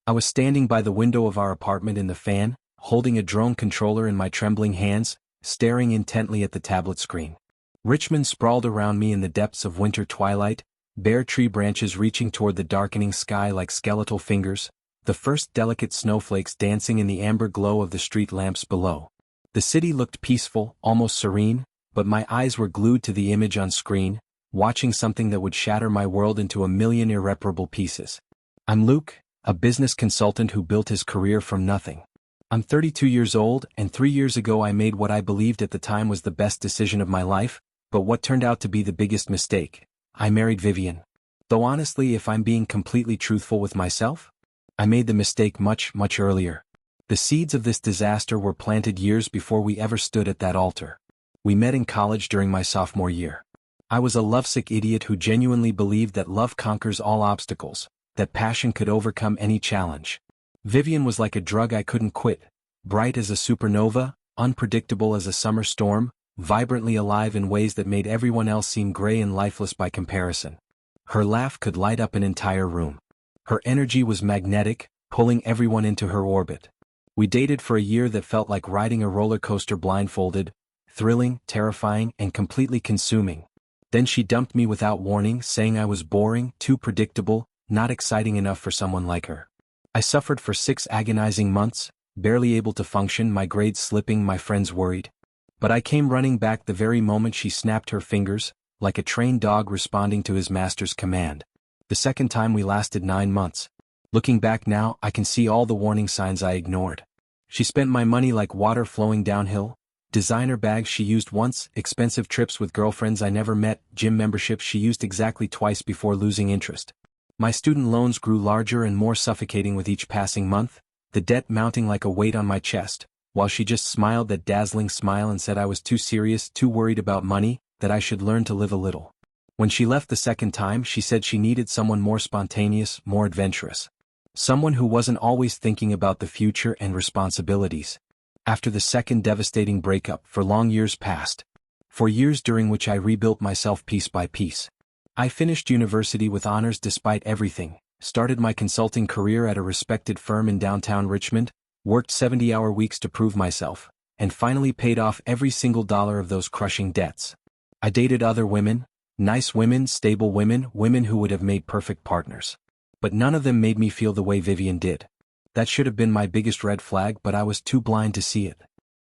I was standing by the window of our apartment in the fan, holding a drone controller in my trembling hands, staring intently at the tablet screen. Richmond sprawled around me in the depths of winter twilight, bare tree branches reaching toward the darkening sky like skeletal fingers, the first delicate snowflakes dancing in the amber glow of the street lamps below. The city looked peaceful, almost serene, but my eyes were glued to the image on screen, watching something that would shatter my world into a million irreparable pieces. I'm Luke, a business consultant who built his career from nothing. I'm 32 years old, and 3 years ago I made what I believed at the time was the best decision of my life, but what turned out to be the biggest mistake. I married Vivian. Though honestly, if I'm being completely truthful with myself, I made the mistake much earlier. The seeds of this disaster were planted years before we ever stood at that altar. We met in college during my sophomore year. I was a lovesick idiot who genuinely believed that love conquers all obstacles, that passion could overcome any challenge. Vivian was like a drug I couldn't quit, bright as a supernova, unpredictable as a summer storm, vibrantly alive in ways that made everyone else seem gray and lifeless by comparison. Her laugh could light up an entire room. Her energy was magnetic, pulling everyone into her orbit. We dated for a year that felt like riding a roller coaster blindfolded, thrilling, terrifying, and completely consuming. Then she dumped me without warning, saying I was boring, too predictable, not exciting enough for someone like her. I suffered for 6 agonizing months, barely able to function, my grades slipping, my friends worried. But I came running back the very moment she snapped her fingers, like a trained dog responding to his master's command. The second time we lasted 9 months. Looking back now, I can see all the warning signs I ignored. She spent my money like water flowing downhill. Designer bags she used once, expensive trips with girlfriends I never met, gym memberships she used exactly twice before losing interest. My student loans grew larger and more suffocating with each passing month, the debt mounting like a weight on my chest, while she just smiled that dazzling smile and said I was too serious, too worried about money, that I should learn to live a little. When she left the second time, she said she needed someone more spontaneous, more adventurous. Someone who wasn't always thinking about the future and responsibilities. After the second devastating breakup, for long years passed. For years during which I rebuilt myself piece by piece. I finished university with honors despite everything, started my consulting career at a respected firm in downtown Richmond, worked 70-hour weeks to prove myself, and finally paid off every single dollar of those crushing debts. I dated other women, nice women, stable women, women who would have made perfect partners. But none of them made me feel the way Vivian did. That should have been my biggest red flag, but I was too blind to see it.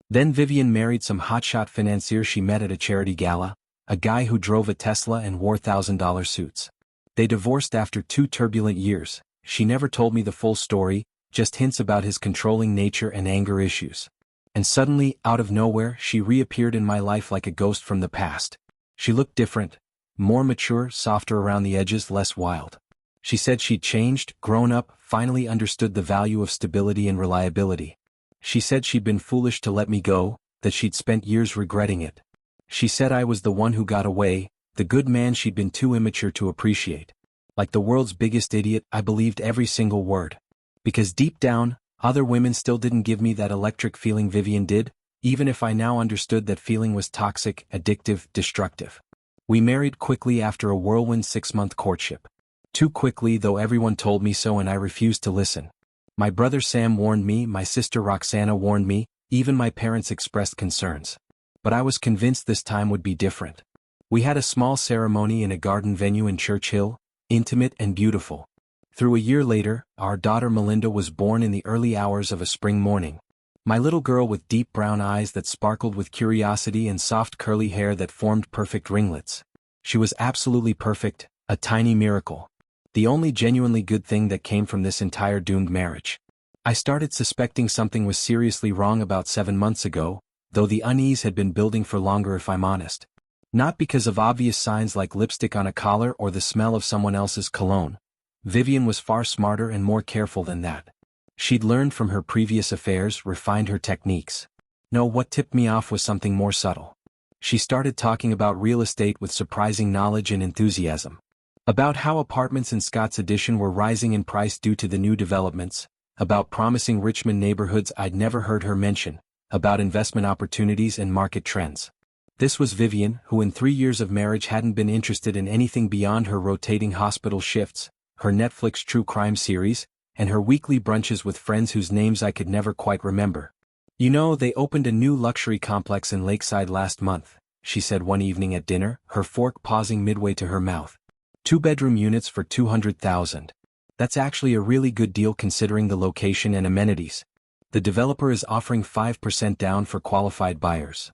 Then Vivian married some hotshot financier she met at a charity gala, a guy who drove a Tesla and wore $1,000 suits. They divorced after 2 turbulent years. She never told me the full story, just hints about his controlling nature and anger issues. And suddenly, out of nowhere, she reappeared in my life like a ghost from the past. She looked different, more mature, softer around the edges, less wild. She said she'd changed, grown up, finally understood the value of stability and reliability. She said she'd been foolish to let me go, that she'd spent years regretting it. She said I was the one who got away, the good man she'd been too immature to appreciate. Like the world's biggest idiot, I believed every single word. Because deep down, other women still didn't give me that electric feeling Vivian did, even if I now understood that feeling was toxic, addictive, destructive. We married quickly after a whirlwind 6-month courtship. Too quickly, though everyone told me so, and I refused to listen. My brother Sam warned me, my sister Roxana warned me, even my parents expressed concerns. But I was convinced this time would be different. We had a small ceremony in a garden venue in Churchill, intimate and beautiful. Through a year later, our daughter Melinda was born in the early hours of a spring morning. My little girl with deep brown eyes that sparkled with curiosity and soft curly hair that formed perfect ringlets. She was absolutely perfect, a tiny miracle. The only genuinely good thing that came from this entire doomed marriage. I started suspecting something was seriously wrong about 7 months ago, though the unease had been building for longer if I'm honest. Not because of obvious signs like lipstick on a collar or the smell of someone else's cologne. Vivian was far smarter and more careful than that. She'd learned from her previous affairs, refined her techniques. No, what tipped me off was something more subtle. She started talking about real estate with surprising knowledge and enthusiasm. About how apartments in Scott's Addition were rising in price due to the new developments, about promising Richmond neighborhoods I'd never heard her mention, about investment opportunities and market trends. This was Vivian, who in 3 years of marriage hadn't been interested in anything beyond her rotating hospital shifts, her Netflix true crime series, and her weekly brunches with friends whose names I could never quite remember. "You know, they opened a new luxury complex in Lakeside last month," she said one evening at dinner, her fork pausing midway to her mouth. "Two-bedroom units for $200,000. That's actually a really good deal considering the location and amenities. The developer is offering 5% down for qualified buyers."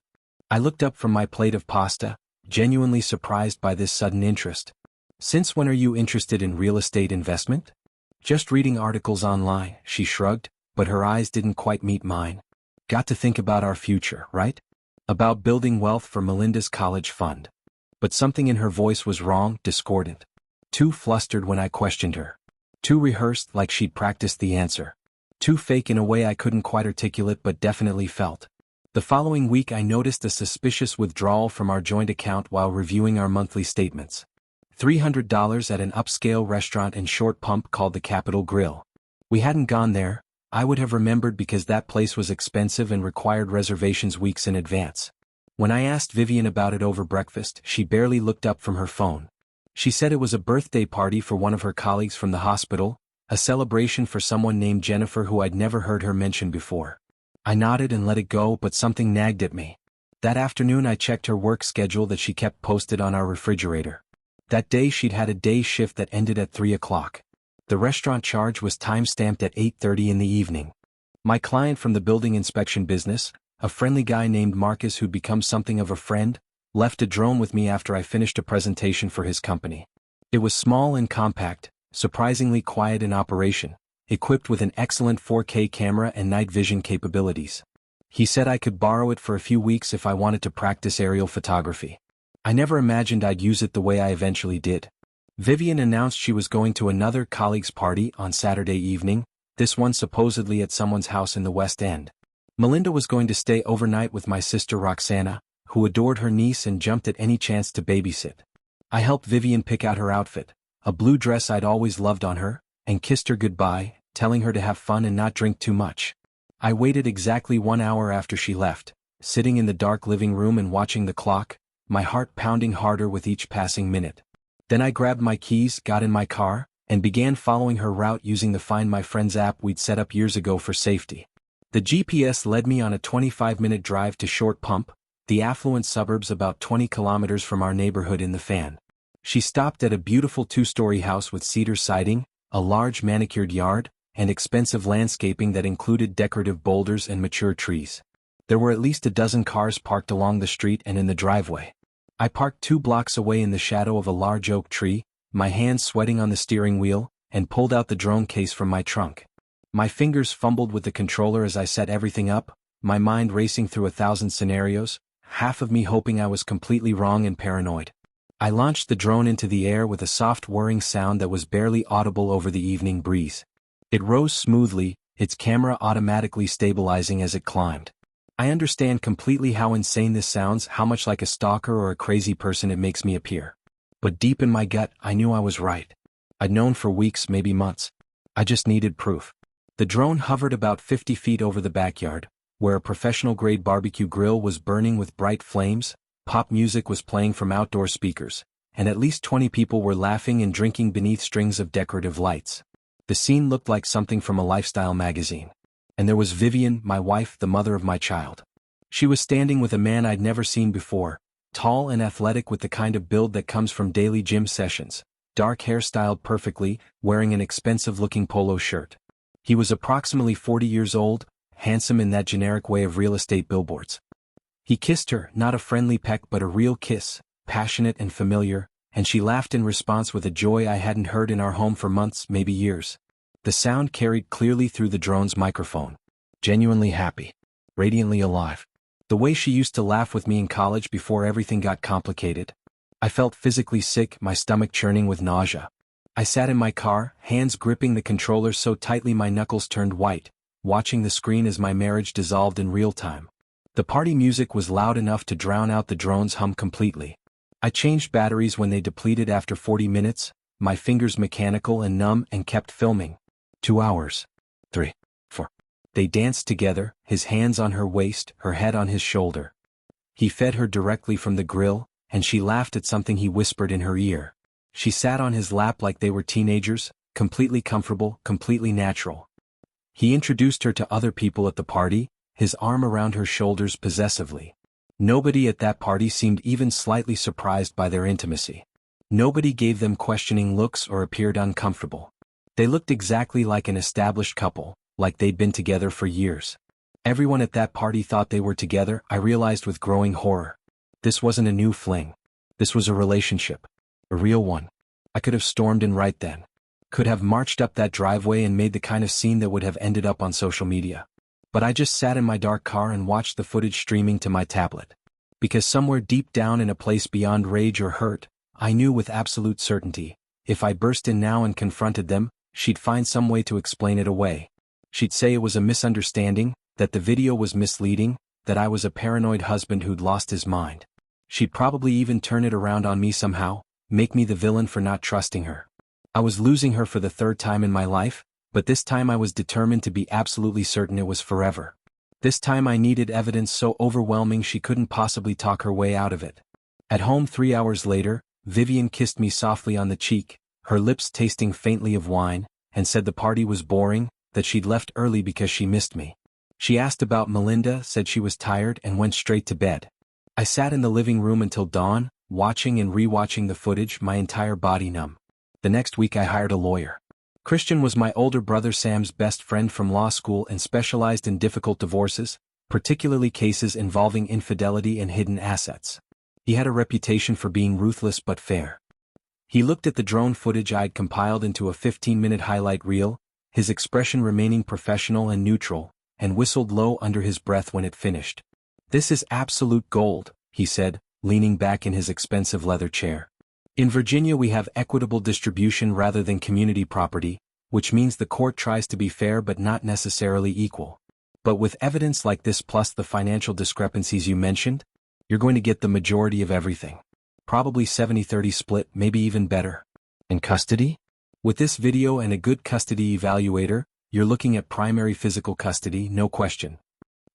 I looked up from my plate of pasta, genuinely surprised by this sudden interest. "Since when are you interested in real estate investment?" "Just reading articles online," she shrugged, but her eyes didn't quite meet mine. "Got to think about our future, right? About building wealth for Melinda's college fund." But something in her voice was wrong, discordant. Too flustered when I questioned her. Too rehearsed, like she'd practiced the answer. Too fake in a way I couldn't quite articulate but definitely felt. The following week I noticed a suspicious withdrawal from our joint account while reviewing our monthly statements. $300 at an upscale restaurant in Short Pump called the Capitol Grill. We hadn't gone there. I would have remembered because that place was expensive and required reservations weeks in advance. When I asked Vivian about it over breakfast, she barely looked up from her phone. She said it was a birthday party for one of her colleagues from the hospital, a celebration for someone named Jennifer who I'd never heard her mention before. I nodded and let it go, but something nagged at me. That afternoon I checked her work schedule that she kept posted on our refrigerator. That day she'd had a day shift that ended at 3 o'clock. The restaurant charge was time-stamped at 8:30 in the evening. My client from the building inspection business, a friendly guy named Marcus who'd become something of a friend, left a drone with me after I finished a presentation for his company. It was small and compact, surprisingly quiet in operation, equipped with an excellent 4K camera and night vision capabilities. He said I could borrow it for a few weeks if I wanted to practice aerial photography. I never imagined I'd use it the way I eventually did. Vivian announced she was going to another colleague's party on Saturday evening, this one supposedly at someone's house in the West End. Melinda was going to stay overnight with my sister Roxana, who adored her niece and jumped at any chance to babysit. I helped Vivian pick out her outfit, a blue dress I'd always loved on her, and kissed her goodbye, telling her to have fun and not drink too much. I waited exactly 1 hour after she left, sitting in the dark living room and watching the clock, my heart pounding harder with each passing minute. Then I grabbed my keys, got in my car, and began following her route using the Find My Friends app we'd set up years ago for safety. The GPS led me on a 25-minute drive to Short Pump, the affluent suburbs about 20 kilometers from our neighborhood in the Fan. She stopped at a beautiful 2-story house with cedar siding, a large manicured yard, and expensive landscaping that included decorative boulders and mature trees. There were at least a dozen cars parked along the street and in the driveway. I parked 2 blocks away in the shadow of a large oak tree, my hands sweating on the steering wheel, and pulled out the drone case from my trunk. My fingers fumbled with the controller as I set everything up, my mind racing through 1,000 scenarios, half of me hoping I was completely wrong and paranoid. I launched the drone into the air with a soft whirring sound that was barely audible over the evening breeze. It rose smoothly, its camera automatically stabilizing as it climbed. I understand completely how insane this sounds, how much like a stalker or a crazy person it makes me appear. But deep in my gut, I knew I was right. I'd known for weeks, maybe months. I just needed proof. The drone hovered about 50 feet over the backyard, where a professional-grade barbecue grill was burning with bright flames, pop music was playing from outdoor speakers, and at least 20 people were laughing and drinking beneath strings of decorative lights. The scene looked like something from a lifestyle magazine. And there was Vivian, my wife, the mother of my child. She was standing with a man I'd never seen before, tall and athletic with the kind of build that comes from daily gym sessions, dark hair styled perfectly, wearing an expensive-looking polo shirt. He was approximately 40 years old, handsome in that generic way of real estate billboards. He kissed her, not a friendly peck but a real kiss, passionate and familiar, and she laughed in response with a joy I hadn't heard in our home for months, maybe years. The sound carried clearly through the drone's microphone. Genuinely happy. Radiantly alive. The way she used to laugh with me in college before everything got complicated. I felt physically sick, my stomach churning with nausea. I sat in my car, hands gripping the controller so tightly my knuckles turned white, watching the screen as my marriage dissolved in real time. The party music was loud enough to drown out the drone's hum completely. I changed batteries when they depleted after 40 minutes, my fingers mechanical and numb, and kept filming. 2 hours. 3. 4. They danced together, his hands on her waist, her head on his shoulder. He fed her directly from the grill, and she laughed at something he whispered in her ear. She sat on his lap like they were teenagers, completely comfortable, completely natural. He introduced her to other people at the party, his arm around her shoulders possessively. Nobody at that party seemed even slightly surprised by their intimacy. Nobody gave them questioning looks or appeared uncomfortable. They looked exactly like an established couple, like they'd been together for years. Everyone at that party thought they were together. I realized with growing horror. This wasn't a new fling. This was a relationship. A real one. I could have stormed in right then. Could have marched up that driveway and made the kind of scene that would have ended up on social media. But I just sat in my dark car and watched the footage streaming to my tablet. Because somewhere deep down in a place beyond rage or hurt, I knew with absolute certainty, if I burst in now and confronted them, she'd find some way to explain it away. She'd say it was a misunderstanding, that the video was misleading, that I was a paranoid husband who'd lost his mind. She'd probably even turn it around on me somehow, make me the villain for not trusting her. I was losing her for the third time in my life, but this time I was determined to be absolutely certain it was forever. This time I needed evidence so overwhelming she couldn't possibly talk her way out of it. At home 3 hours later, Vivian kissed me softly on the cheek, her lips tasting faintly of wine, and said the party was boring, that she'd left early because she missed me. She asked about Melinda, said she was tired, and went straight to bed. I sat in the living room until dawn, watching and rewatching the footage, my entire body numb. The next week I hired a lawyer. Christian was my older brother Sam's best friend from law school and specialized in difficult divorces, particularly cases involving infidelity and hidden assets. He had a reputation for being ruthless but fair. He looked at the drone footage I'd compiled into a 15-minute highlight reel, his expression remaining professional and neutral, and whistled low under his breath when it finished. "This is absolute gold," he said, leaning back in his expensive leather chair. "In Virginia we have equitable distribution rather than community property, which means the court tries to be fair but not necessarily equal. But with evidence like this plus the financial discrepancies you mentioned, you're going to get the majority of everything. Probably 70-30 split, maybe even better. And custody? With this video and a good custody evaluator, you're looking at primary physical custody, no question."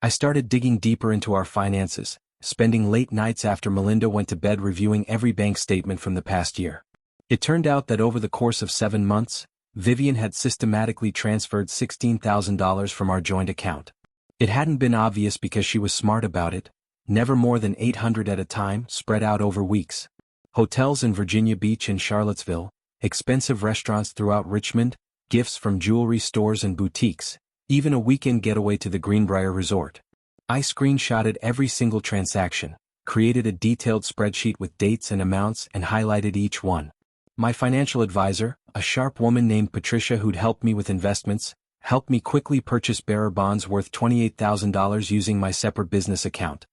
I started digging deeper into our finances, spending late nights after Melinda went to bed reviewing every bank statement from the past year. It turned out that over the course of 7 months, Vivian had systematically transferred $16,000 from our joint account. It hadn't been obvious because she was smart about it, never more than $800 at a time, spread out over weeks. Hotels in Virginia Beach and Charlottesville, expensive restaurants throughout Richmond, gifts from jewelry stores and boutiques, even a weekend getaway to the Greenbrier Resort. I screenshotted every single transaction, created a detailed spreadsheet with dates and amounts and highlighted each one. My financial advisor, a sharp woman named Patricia who'd helped me with investments, helped me quickly purchase bearer bonds worth $28,000 using my separate business account.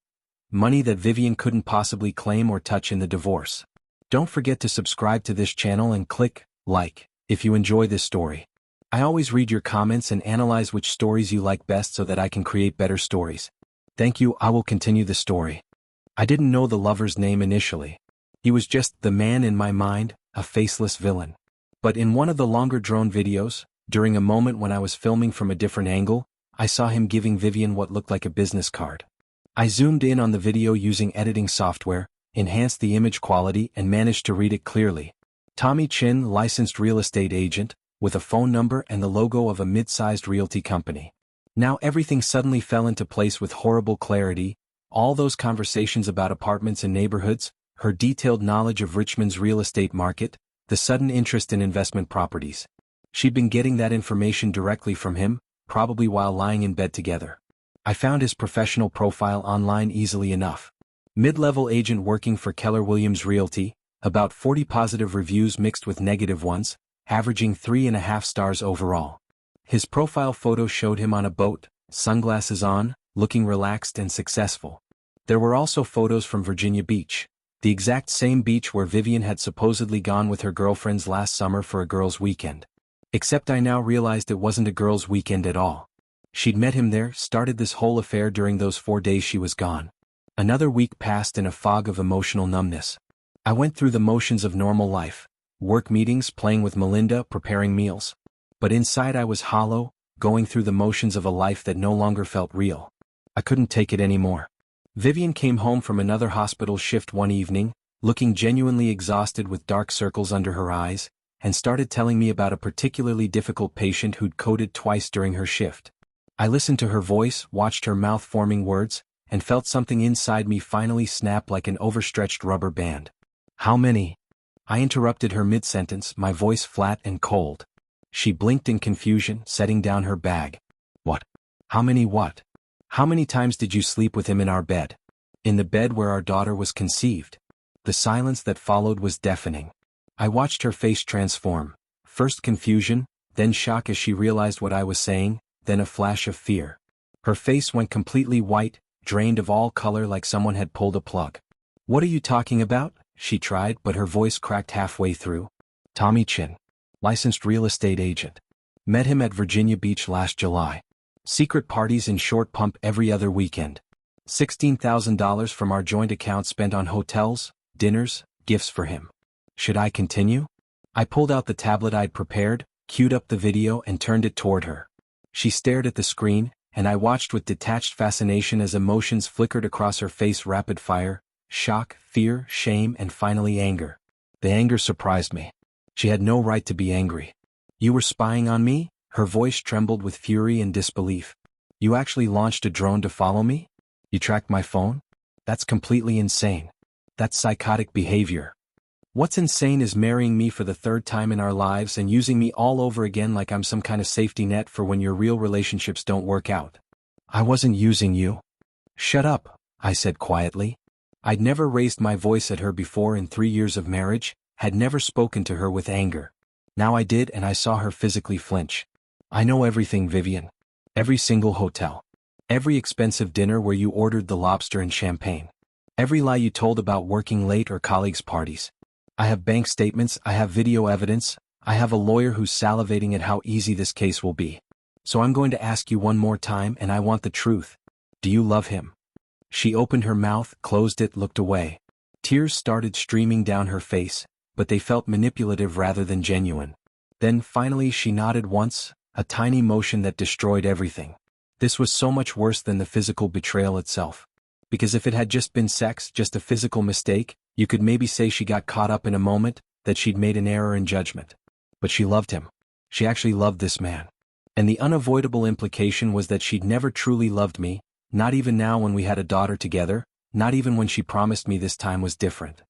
Money that Vivian couldn't possibly claim or touch in the divorce. Don't forget to subscribe to this channel and click like if you enjoy this story. I always read your comments and analyze which stories you like best so that I can create better stories. Thank you. I will continue the story. I didn't know the lover's name initially. He was just the man in my mind, a faceless villain. But in one of the longer drone videos, during a moment when I was filming from a different angle, I saw him giving Vivian what looked like a business card. I zoomed in on the video using editing software, enhanced the image quality and managed to read it clearly. Tommy Chin, licensed real estate agent, with a phone number and the logo of a mid-sized realty company. Now everything suddenly fell into place with horrible clarity, all those conversations about apartments and neighborhoods, her detailed knowledge of Richmond's real estate market, the sudden interest in investment properties. She'd been getting that information directly from him, probably while lying in bed together. I found his professional profile online easily enough. Mid-level agent working for Keller Williams Realty, about 40 positive reviews mixed with negative ones, averaging 3.5 stars overall. His profile photo showed him on a boat, sunglasses on, looking relaxed and successful. There were also photos from Virginia Beach, the exact same beach where Vivian had supposedly gone with her girlfriends last summer for a girls' weekend. Except I now realized it wasn't a girls' weekend at all. She'd met him there, started this whole affair during those 4 days she was gone. Another week passed in a fog of emotional numbness. I went through the motions of normal life, work meetings, playing with Melinda, preparing meals. But inside I was hollow, going through the motions of a life that no longer felt real. I couldn't take it anymore. Vivian came home from another hospital shift one evening, looking genuinely exhausted with dark circles under her eyes, and started telling me about a particularly difficult patient who'd coded twice during her shift. I listened to her voice, watched her mouth forming words, and felt something inside me finally snap like an overstretched rubber band. How many? I interrupted her mid-sentence, my voice flat and cold. She blinked in confusion, setting down her bag. What? How many what? How many times did you sleep with him in our bed? In the bed where our daughter was conceived. The silence that followed was deafening. I watched her face transform, first confusion, then shock as she realized what I was saying, then a flash of fear. Her face went completely white, drained of all color like someone had pulled a plug. What are you talking about? She tried, but her voice cracked halfway through. Tommy Chin. Licensed real estate agent. Met him at Virginia Beach last July. Secret parties in Short Pump every other weekend. $16,000 from our joint account spent on hotels, dinners, gifts for him. Should I continue? I pulled out the tablet I'd prepared, queued up the video and turned it toward her. She stared at the screen, and I watched with detached fascination as emotions flickered across her face rapid fire, shock, fear, shame and finally anger. The anger surprised me. She had no right to be angry. You were spying on me? Her voice trembled with fury and disbelief. You actually launched a drone to follow me? You tracked my phone? That's completely insane. That's psychotic behavior. What's insane is marrying me for the third time in our lives and using me all over again like I'm some kind of safety net for when your real relationships don't work out. I wasn't using you. Shut up, I said quietly. I'd never raised my voice at her before in 3 years of marriage, had never spoken to her with anger. Now I did and I saw her physically flinch. I know everything, Vivian. Every single hotel. Every expensive dinner where you ordered the lobster and champagne. Every lie you told about working late or colleagues' parties. I have bank statements, I have video evidence, I have a lawyer who's salivating at how easy this case will be. So I'm going to ask you one more time and I want the truth. Do you love him? She opened her mouth, closed it, looked away. Tears started streaming down her face, but they felt manipulative rather than genuine. Then finally she nodded once, a tiny motion that destroyed everything. This was so much worse than the physical betrayal itself. Because if it had just been sex, just a physical mistake, you could maybe say she got caught up in a moment, that she'd made an error in judgment. But she loved him. She actually loved this man. And the unavoidable implication was that she'd never truly loved me, not even now when we had a daughter together, not even when she promised me this time was different.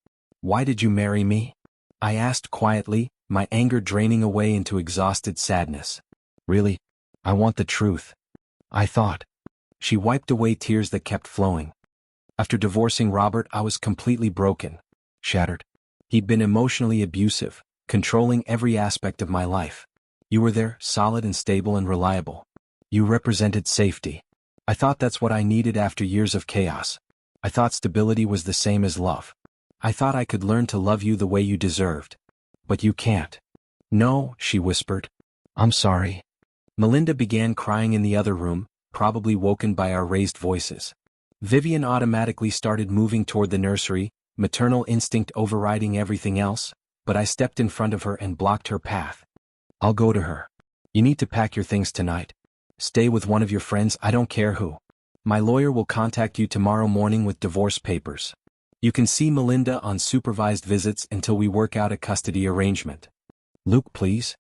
Why did you marry me? I asked quietly, my anger draining away into exhausted sadness. Really? I want the truth. I thought. She wiped away tears that kept flowing. After divorcing Robert, I was completely broken, shattered. He'd been emotionally abusive, controlling every aspect of my life. You were there, solid and stable and reliable. You represented safety. I thought that's what I needed after years of chaos. I thought stability was the same as love. I thought I could learn to love you the way you deserved. But you can't. No, she whispered. I'm sorry. Melinda began crying in the other room, probably woken by our raised voices. Vivian automatically started moving toward the nursery, maternal instinct overriding everything else, but I stepped in front of her and blocked her path. I'll go to her. You need to pack your things tonight. Stay with one of your friends, I don't care who. My lawyer will contact you tomorrow morning with divorce papers. You can see Melinda on supervised visits until we work out a custody arrangement. Luke, please.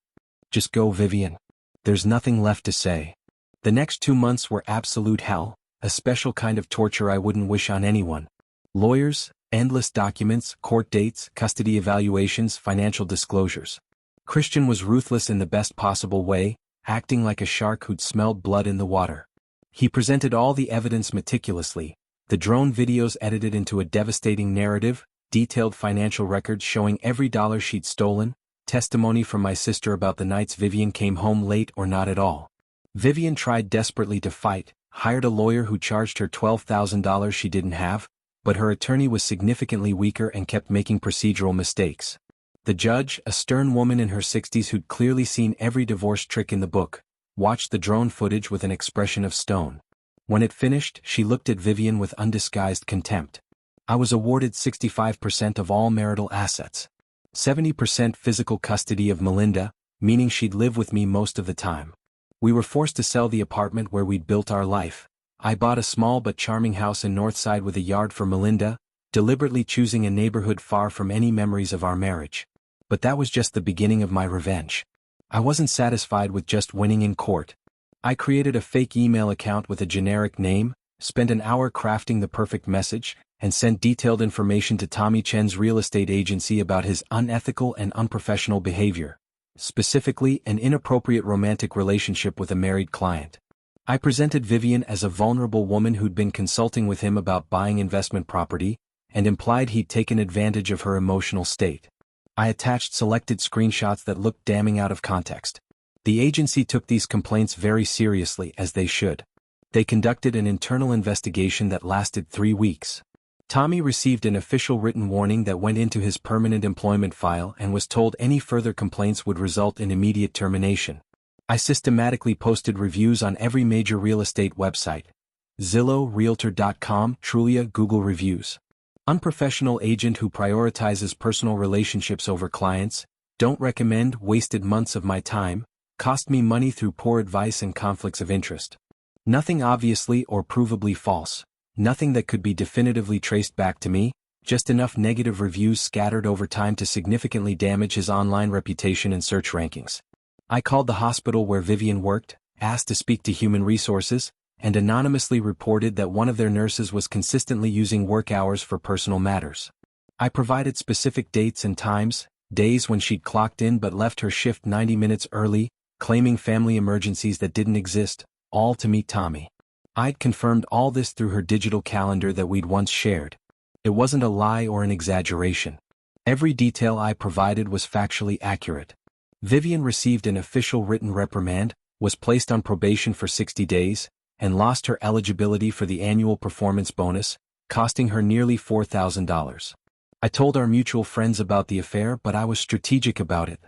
Just go, Vivian. There's nothing left to say. The next 2 months were absolute hell, a special kind of torture I wouldn't wish on anyone. Lawyers, endless documents, court dates, custody evaluations, financial disclosures. Christian was ruthless in the best possible way, acting like a shark who'd smelled blood in the water. He presented all the evidence meticulously, the drone videos edited into a devastating narrative, detailed financial records showing every dollar she'd stolen, testimony from my sister about the nights Vivian came home late or not at all. Vivian tried desperately to fight, hired a lawyer who charged her $12,000 she didn't have, but her attorney was significantly weaker and kept making procedural mistakes. The judge, a stern woman in her 60s who'd clearly seen every divorce trick in the book, watched the drone footage with an expression of stone. When it finished, she looked at Vivian with undisguised contempt. I was awarded 65% of all marital assets. 70% physical custody of Melinda, meaning she'd live with me most of the time. We were forced to sell the apartment where we'd built our life. I bought a small but charming house in Northside with a yard for Melinda, deliberately choosing a neighborhood far from any memories of our marriage. But that was just the beginning of my revenge. I wasn't satisfied with just winning in court. I created a fake email account with a generic name, spent an hour crafting the perfect message, and sent detailed information to Tommy Chen's real estate agency about his unethical and unprofessional behavior, specifically an inappropriate romantic relationship with a married client. I presented Vivian as a vulnerable woman who'd been consulting with him about buying investment property, and implied he'd taken advantage of her emotional state. I attached selected screenshots that looked damning out of context. The agency took these complaints very seriously, as they should. They conducted an internal investigation that lasted 3 weeks. Tommy received an official written warning that went into his permanent employment file and was told any further complaints would result in immediate termination. I systematically posted reviews on every major real estate website: Zillow, Realtor.com, Trulia, Google Reviews. Unprofessional agent who prioritizes personal relationships over clients, don't recommend, wasted months of my time, cost me money through poor advice and conflicts of interest. Nothing obviously or provably false, nothing that could be definitively traced back to me, just enough negative reviews scattered over time to significantly damage his online reputation and search rankings. I called the hospital where Vivian worked, asked to speak to human resources, and anonymously reported that one of their nurses was consistently using work hours for personal matters. I provided specific dates and times, days when she'd clocked in but left her shift 90 minutes early, claiming family emergencies that didn't exist, all to meet Tommy. I'd confirmed all this through her digital calendar that we'd once shared. It wasn't a lie or an exaggeration. Every detail I provided was factually accurate. Vivian received an official written reprimand, was placed on probation for 60 days, and lost her eligibility for the annual performance bonus, costing her nearly $4,000. I told our mutual friends about the affair, but I was strategic about it.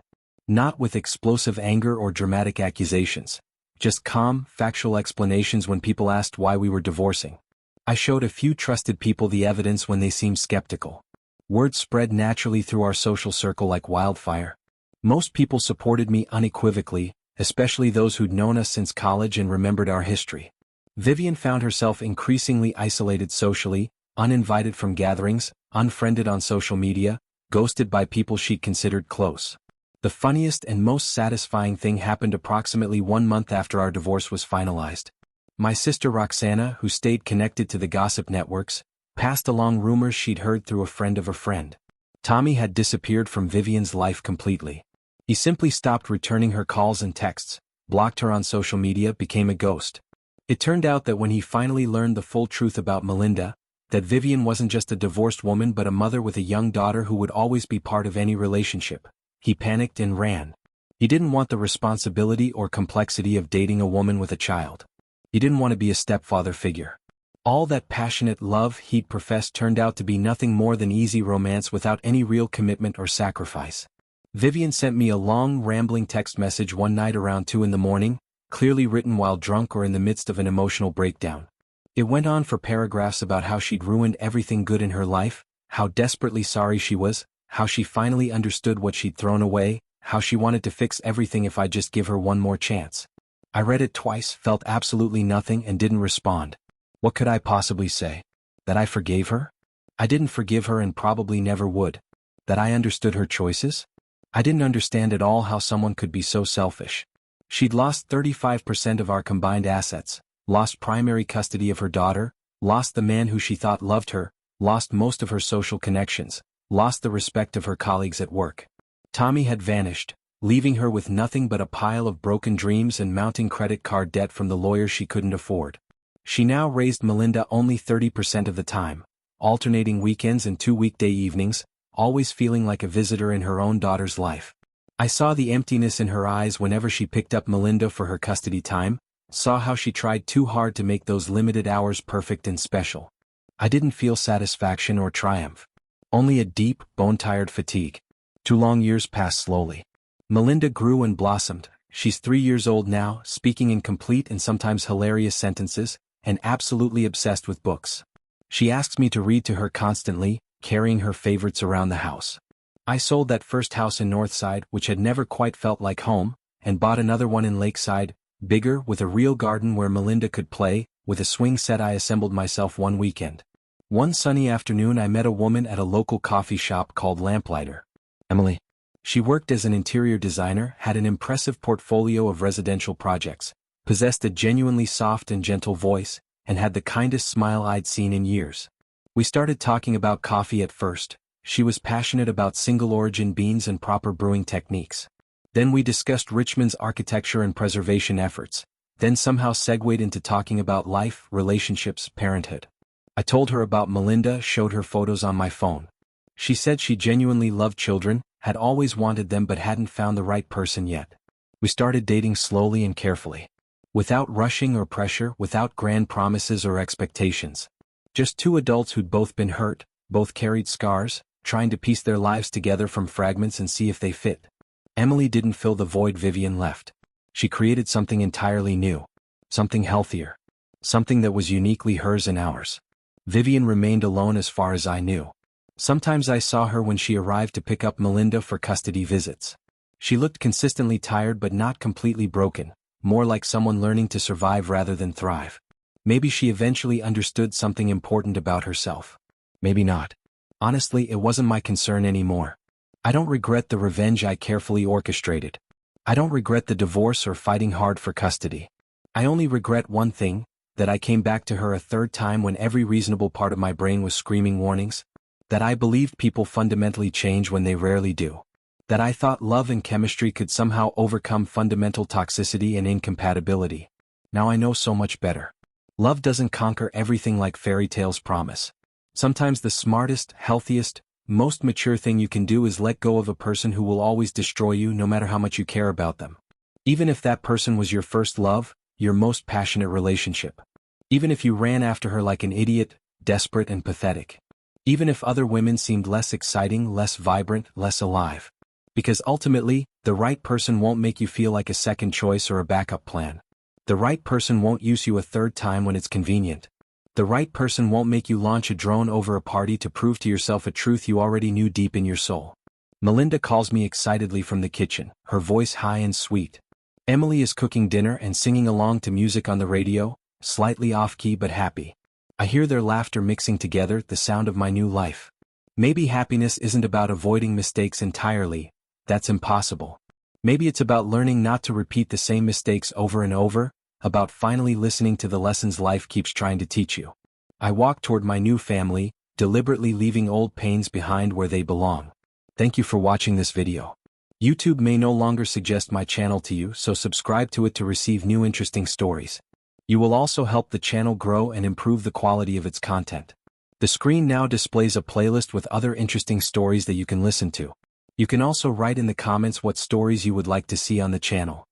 Not with explosive anger or dramatic accusations. Just calm, factual explanations when people asked why we were divorcing. I showed a few trusted people the evidence when they seemed skeptical. Word spread naturally through our social circle like wildfire. Most people supported me unequivocally, especially those who'd known us since college and remembered our history. Vivian found herself increasingly isolated socially, uninvited from gatherings, unfriended on social media, ghosted by people she'd considered close. The funniest and most satisfying thing happened approximately 1 month after our divorce was finalized. My sister Roxana, who stayed connected to the gossip networks, passed along rumors she'd heard through a friend of a friend. Tommy had disappeared from Vivian's life completely. He simply stopped returning her calls and texts, blocked her on social media, became a ghost. It turned out that when he finally learned the full truth about Melinda, that Vivian wasn't just a divorced woman but a mother with a young daughter who would always be part of any relationship, he panicked and ran. He didn't want the responsibility or complexity of dating a woman with a child. He didn't want to be a stepfather figure. All that passionate love he'd professed turned out to be nothing more than easy romance without any real commitment or sacrifice. Vivian sent me a long, rambling text message one night around 2 a.m, clearly written while drunk or in the midst of an emotional breakdown. It went on for paragraphs about how she'd ruined everything good in her life, how desperately sorry she was, how she finally understood what she'd thrown away, how she wanted to fix everything if I'd just give her one more chance. I read it twice, felt absolutely nothing, and didn't respond. What could I possibly say? That I forgave her? I didn't forgive her and probably never would. That I understood her choices? I didn't understand at all how someone could be so selfish. She'd lost 35% of our combined assets, lost primary custody of her daughter, lost the man who she thought loved her, lost most of her social connections, lost the respect of her colleagues at work. Tommy had vanished, leaving her with nothing but a pile of broken dreams and mounting credit card debt from the lawyer she couldn't afford. She now raised Melinda only 30% of the time, alternating weekends and 2 weekday evenings, always feeling like a visitor in her own daughter's life. I saw the emptiness in her eyes whenever she picked up Melinda for her custody time, saw how she tried too hard to make those limited hours perfect and special. I didn't feel satisfaction or triumph. Only a deep, bone-tired fatigue. 2 long years passed slowly. Melinda grew and blossomed. She's 3 years old now, speaking in complete and sometimes hilarious sentences, and absolutely obsessed with books. She asks me to read to her constantly, carrying her favorites around the house. I sold that first house in Northside, which had never quite felt like home, and bought another one in Lakeside, bigger, with a real garden where Melinda could play, with a swing set I assembled myself one weekend. One sunny afternoon I met a woman at a local coffee shop called Lamplighter. Emily. She worked as an interior designer, had an impressive portfolio of residential projects, possessed a genuinely soft and gentle voice, and had the kindest smile I'd seen in years. We started talking about coffee at first. She was passionate about single-origin beans and proper brewing techniques. Then we discussed Richmond's architecture and preservation efforts, then somehow segued into talking about life, relationships, parenthood. I told her about Melinda, showed her photos on my phone. She said she genuinely loved children, had always wanted them but hadn't found the right person yet. We started dating slowly and carefully. Without rushing or pressure, without grand promises or expectations. Just two adults who'd both been hurt, both carried scars, trying to piece their lives together from fragments and see if they fit. Emily didn't fill the void Vivian left. She created something entirely new. Something healthier. Something that was uniquely hers and ours. Vivian remained alone as far as I knew. Sometimes I saw her when she arrived to pick up Melinda for custody visits. She looked consistently tired but not completely broken, more like someone learning to survive rather than thrive. Maybe she eventually understood something important about herself. Maybe not. Honestly, it wasn't my concern anymore. I don't regret the revenge I carefully orchestrated. I don't regret the divorce or fighting hard for custody. I only regret one thing, that I came back to her a third time when every reasonable part of my brain was screaming warnings. That I believed people fundamentally change when they rarely do. That I thought love and chemistry could somehow overcome fundamental toxicity and incompatibility. Now I know so much better. Love doesn't conquer everything like fairy tales promise. Sometimes the smartest, healthiest, most mature thing you can do is let go of a person who will always destroy you no matter how much you care about them. Even if that person was your first love, your most passionate relationship. Even if you ran after her like an idiot, desperate and pathetic. Even if other women seemed less exciting, less vibrant, less alive. Because ultimately, the right person won't make you feel like a second choice or a backup plan. The right person won't use you a third time when it's convenient. The right person won't make you launch a drone over a party to prove to yourself a truth you already knew deep in your soul. Melinda calls me excitedly from the kitchen, her voice high and sweet. Emily is cooking dinner and singing along to music on the radio, slightly off-key but happy. I hear their laughter mixing together, the sound of my new life. Maybe happiness isn't about avoiding mistakes entirely. That's impossible. Maybe it's about learning not to repeat the same mistakes over and over, about finally listening to the lessons life keeps trying to teach you. I walk toward my new family, deliberately leaving old pains behind where they belong. Thank you for watching this video. YouTube may no longer suggest my channel to you, so subscribe to it to receive new interesting stories. You will also help the channel grow and improve the quality of its content. The screen now displays a playlist with other interesting stories that you can listen to. You can also write in the comments what stories you would like to see on the channel.